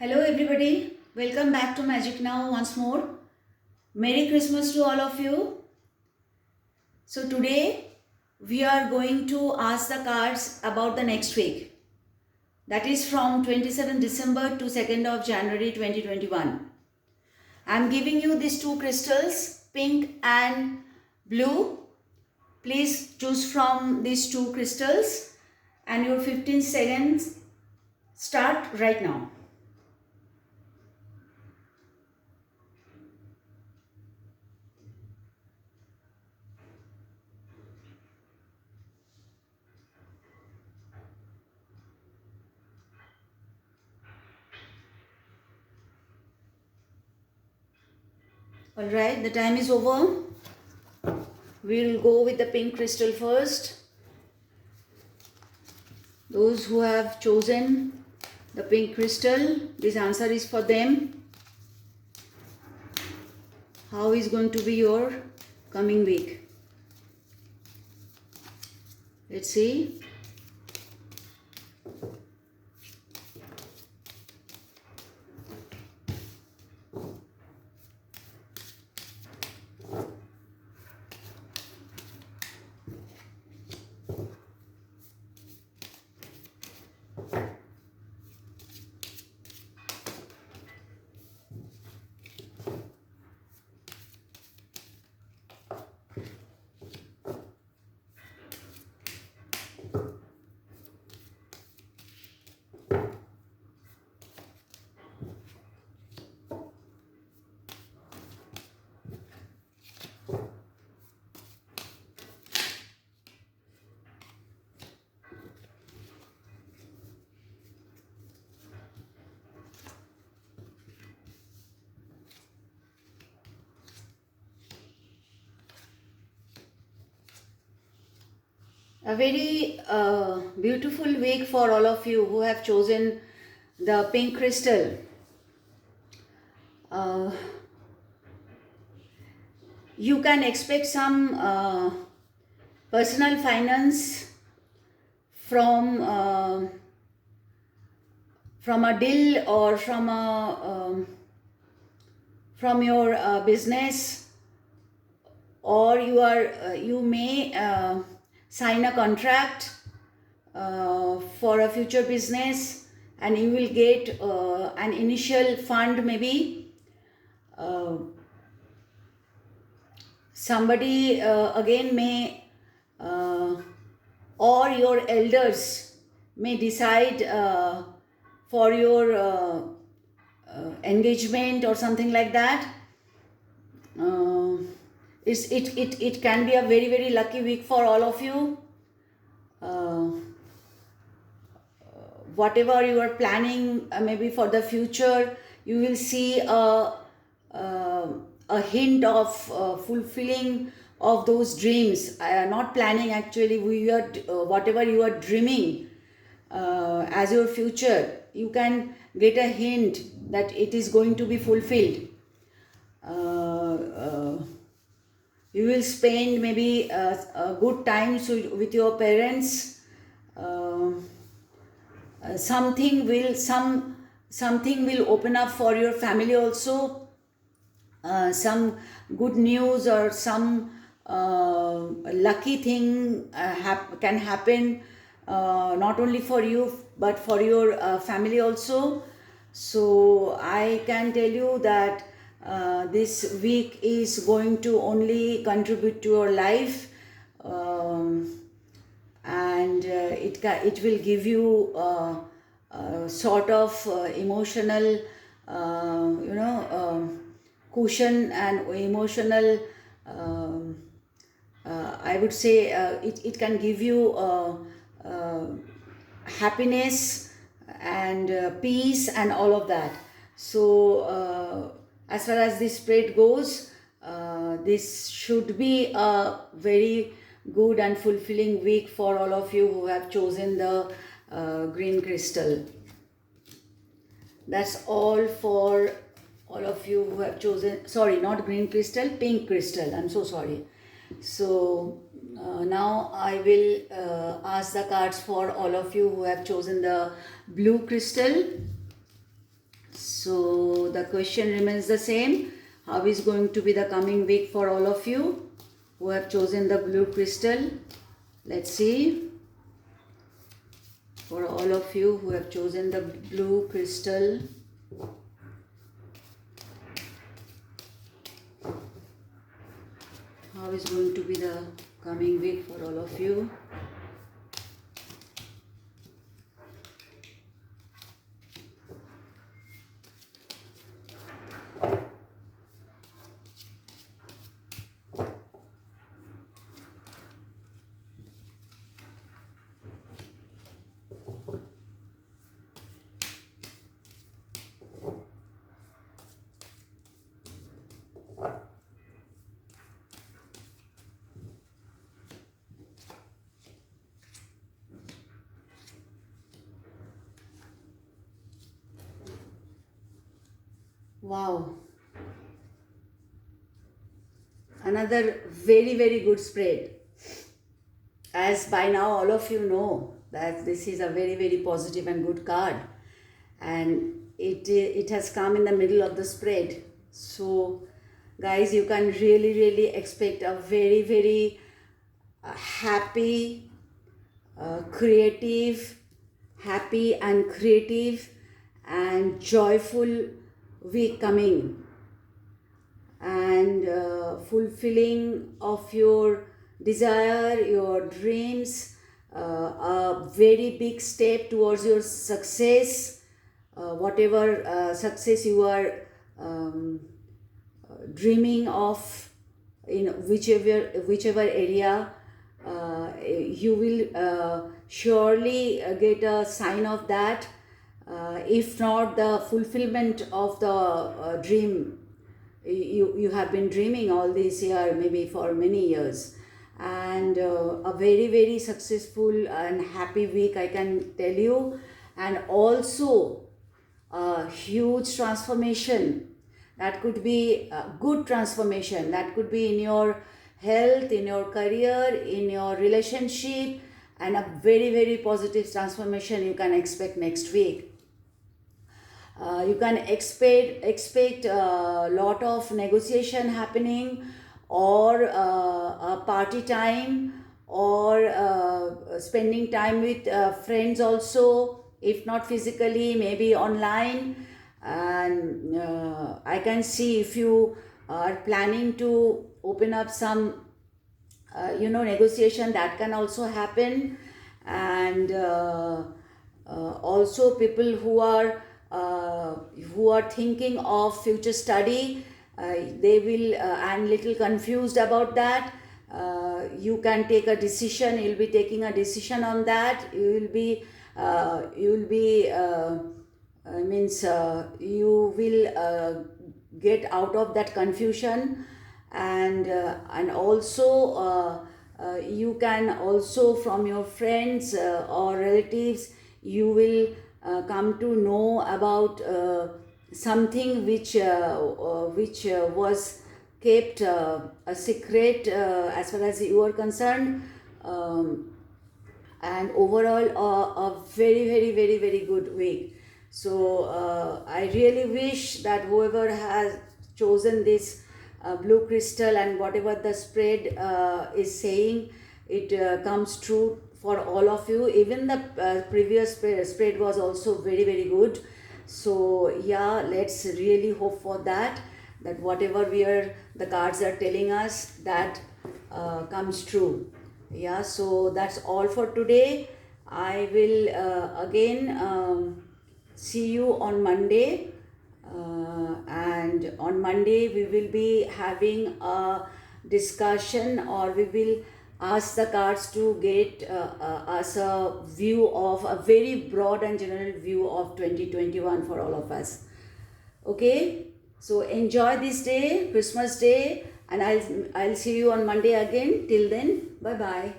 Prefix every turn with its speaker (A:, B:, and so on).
A: Hello everybody, welcome back to Magic Now once more. Merry Christmas to all of you. So today we are going to ask the cards about the next week. That is from 27 December to 2nd of January 2021. I am giving you these two crystals, pink and blue. Please choose from these two crystals and your 15 seconds start right now. Alright, the time is over. We'll go with the pink crystal first. Those who have chosen the pink crystal, this answer is for them. How is going to be your coming week? Let's see. A very beautiful week for all of you who have chosen the pink crystal. You can expect some personal finance from a deal or from your business, or you may sign a contract for a future business, and you will get an initial fund maybe. Somebody again may or your elders may decide for your engagement or something like that. It can be a very, very lucky week for all of you. Whatever you are planning, maybe for the future, you will see a hint of fulfilling of those dreams. Not planning, actually, whatever you are dreaming as your future, you can get a hint that it is going to be fulfilled. You will spend maybe a good time with your parents. Something will open up for your family also. Some good news or some lucky thing can happen, not only for you but for your family also. So I can tell you that this week is going to only contribute to your life, and it will give you sort of emotional cushion and emotional, I would say it can give you happiness and peace and all of that. So as far as this spread goes, this should be a very good and fulfilling week for all of you who have chosen the green crystal. That's all for all of you who have chosen, sorry, not green crystal, pink crystal. I'm so sorry. So now I will ask the cards for all of you who have chosen the blue crystal. So the question remains the same. How is going to be the coming week for all of you who have chosen the blue crystal? Let's see. For all of you who have chosen the blue crystal, how is going to be the coming week for all of you? Wow, another very good spread. As by now all of you know that this is a very positive and good card, and it has come in the middle of the spread. So guys, you can really expect a very happy, creative, happy and creative and joyful week coming, and fulfilling of your desire, your dreams, a very big step towards your success, whatever success you are dreaming of in whichever area. You will surely get a sign of that, if not the fulfillment of the dream you have been dreaming all this year, maybe for many years. And a very successful and happy week, I can tell you. And also a huge transformation. That could be a good transformation. That could be in your health, in your career, in your relationship, and a very positive transformation you can expect next week. You can expect a lot of negotiation happening, or a party time, or spending time with friends also, if not physically, maybe online. And I can see if you are planning to open up some negotiation, that can also happen. And also people who are thinking of future study, they will and little confused about that. You can take a decision. You'll be taking a decision on that. You will get out of that confusion. And also you can also, from your friends or relatives, you will come to know about something which was kept a secret as far as you are concerned. And overall a very good week. So I really wish that whoever has chosen this blue crystal, and whatever the spread is saying, it comes true for all of you. Even the previous spread was also very good. So yeah, let's really hope for that whatever the cards are telling us, that comes true. Yeah, so that's all for today. I will again see you on Monday. And on Monday we will be having a discussion, or we will ask the cards to get us a view of a very broad and general view of 2021 for all of us. Okay, so enjoy this day, Christmas day, and I'll see you on Monday again. Till then, bye bye.